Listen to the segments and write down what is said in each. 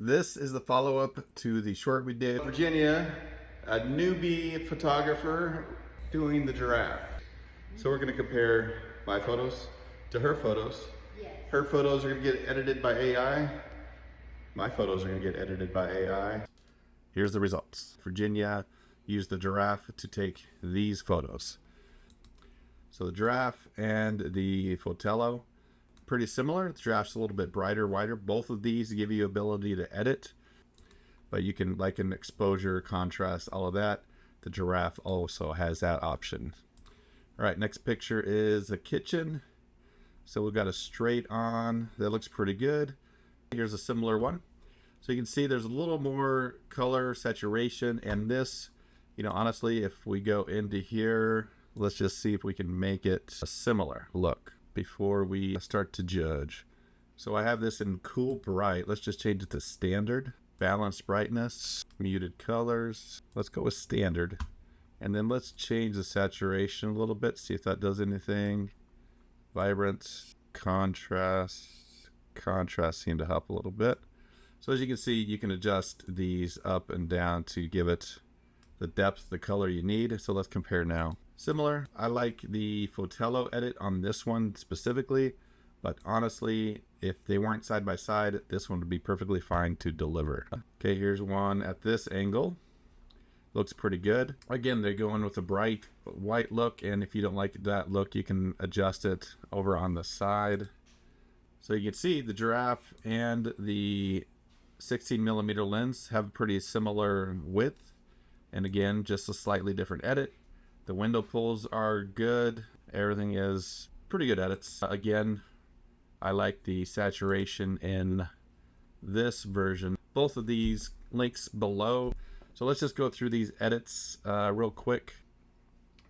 This is the follow-up to the short we did. Virginia, a newbie photographer doing the giraffe. So we're gonna compare my photos to her photos. Yes. Her photos are gonna get edited by AI. My photos are gonna get edited by AI. Here's the results. Virginia used the giraffe to take these photos. So the giraffe and the Fotello, pretty similar. The giraffe's a little bit brighter, wider. Both of these give you ability to edit, but you can, like an exposure, contrast, all of that. The giraffe also has that option. All right, next picture is a kitchen. So we've got a straight on, that looks pretty good. Here's a similar one. So you can see there's a little more color saturation, and this, you know, honestly, if we go into here, let's just see if we can make it a similar look before we start to judge. So I have this in cool bright. Let's just change it to standard. Balanced brightness, muted colors. Let's go with standard. And then let's change the saturation a little bit, see if that does anything. Vibrant, contrast. Contrast seemed to help a little bit. So as you can see, you can adjust these up and down to give it the depth, the color you need. So let's compare now. Similar, I like the Fotello edit on this one specifically, but honestly, if they weren't side by side, this one would be perfectly fine to deliver. Okay, here's one at this angle. Looks pretty good. Again, they're going with a bright white look, and if you don't like that look, you can adjust it over on the side. So you can see the giraffe and the 16mm lens have a pretty similar width, and again, just a slightly different edit. The window pulls are good. Everything is pretty good edits. Again, I like the saturation in this version. Both of these links below. So let's just go through these edits real quick.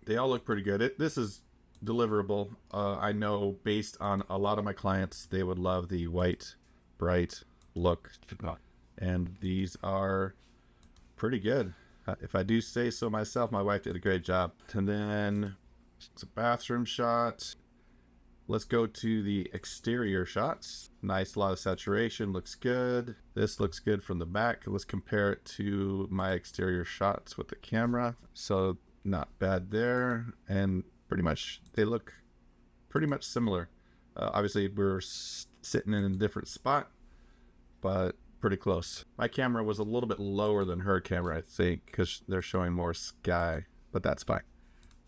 They all look pretty good. This is deliverable. I know based on a lot of my clients, they would love the white, bright look. And these are pretty good. If I do say so myself, my wife did a great job. And then it's a bathroom shot. Let's go to the exterior shots. Nice, lot of saturation, looks good. This looks good from the back. Let's compare it to my exterior shots with the camera. So not bad there. And pretty much, they look pretty much similar. Obviously, we're sitting in a different spot, but pretty close. My camera was a little bit lower than her camera, I think, because they're showing more sky, but that's fine.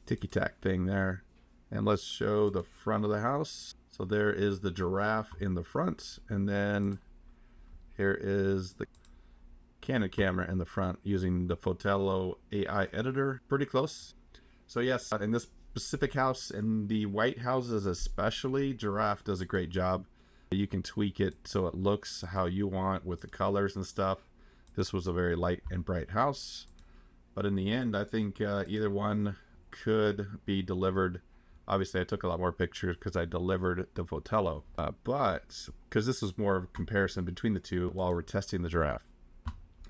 Ticky-tack thing there. And let's show the front of the house. So there is the giraffe in the front, and then here is the Canon camera in the front using the Fotello AI editor. Pretty close. So yes, in this specific house, in the white houses especially, Giraffe does a great job. You can tweak it so it looks how you want with the colors and stuff. This was a very light and bright house, but in the end, I think either one could be delivered. Obviously, I took a lot more pictures because I delivered the Fotello, but because this is more of a comparison between the two while we're testing the Giraffe.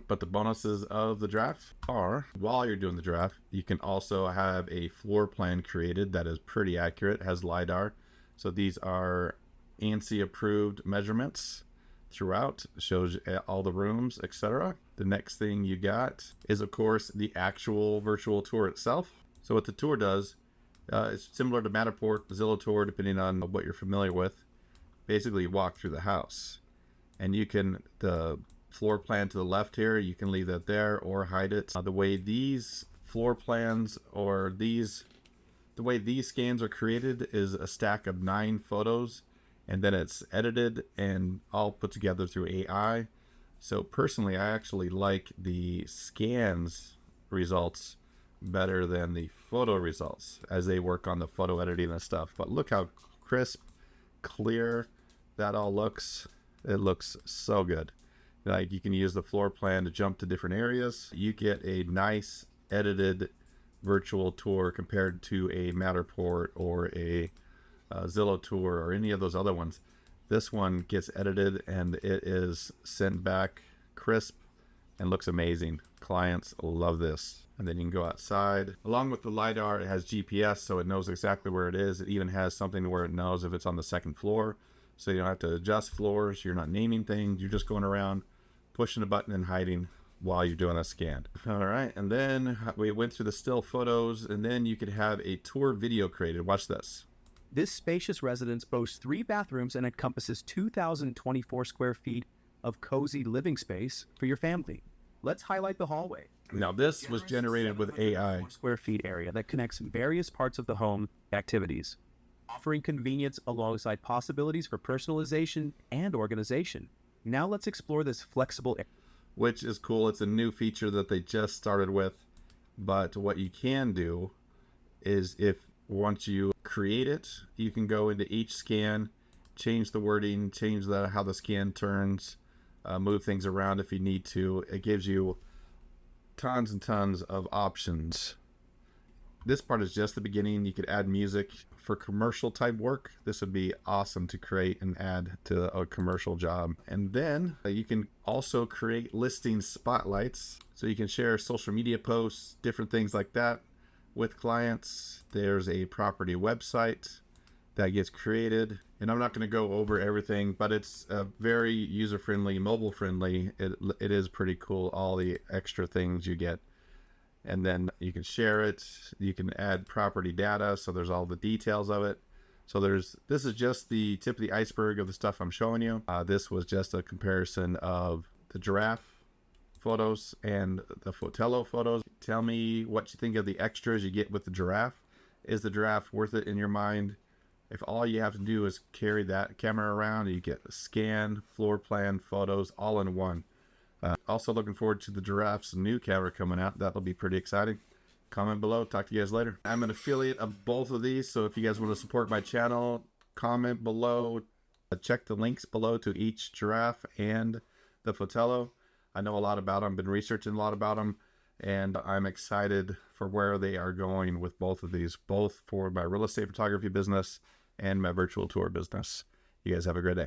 But the bonuses of the Giraffe are, while you're doing the Giraffe, you can also have a floor plan created that is pretty accurate, has LiDAR. So these are ANSI approved measurements throughout, shows all the rooms, etc. The next thing you got is, of course, the actual virtual tour itself. So what the tour does, it's similar to Matterport, Zillow Tour, depending on what you're familiar with. Basically, you walk through the house, and you can, the floor plan to the left here, you can leave that there or hide it. The way these floor plans or the way these scans are created is a stack of 9 photos, and then it's edited and all put together through AI. So personally, I actually like the scans results better than the photo results as they work on the photo editing and stuff. But look how crisp, clear that all looks. It looks so good. Like, you can use the floor plan to jump to different areas. You get a nice edited virtual tour compared to a Matterport or a Zillow Tour or any of those other ones. This one gets edited and it is sent back crisp and looks amazing. Clients love this. And then you can go outside. Along with the LiDAR, it has GPS, so it knows exactly where it is. It even has something where it knows if it's on the second floor, so you don't have to adjust floors. You're not naming things. You're just going around pushing a button and hiding while you're doing a scan. All right, and then we went through the still photos, and then you could have a tour video created. Watch this. This spacious residence boasts 3 bathrooms and encompasses 2,024 square feet of cozy living space for your family. Let's highlight the hallway. Now this was generated with AI. Square feet area that connects various parts of the home activities, offering convenience alongside possibilities for personalization and organization. Now let's explore this flexible area. Which is cool. It's a new feature that they just started with. But what you can do is once you create it, you can go into each scan, change the wording, change how the scan turns, move things around if you need to. It gives you tons and tons of options. This part is just the beginning. You could add music for commercial type work. This would be awesome to create and add to a commercial job. And then you can also create listing spotlights. So you can share social media posts, different things like that with clients. There's a property website that gets created. And I'm not going to go over everything, but it's very user-friendly, mobile-friendly. It is pretty cool, all the extra things you get. And then you can share it. You can add property data, so there's all the details of it. So this is just the tip of the iceberg of the stuff I'm showing you. This was just a comparison of the giraffe photos and the Fotello photos. Tell me what you think of the extras you get with the giraffe. Is the giraffe worth it in your mind? If all you have to do is carry that camera around, you get the scan, floor plan, photos, all in one. Also looking forward to the giraffe's new camera coming out. That'll be pretty exciting. Comment below. Talk to you guys later. I'm an affiliate of both of these, so if you guys want to support my channel, comment below. Check the links below to each giraffe and the Fotello. I know a lot about them, been researching a lot about them, and I'm excited for where they are going with both of these, both for my real estate photography business and my virtual tour business. You guys have a great day.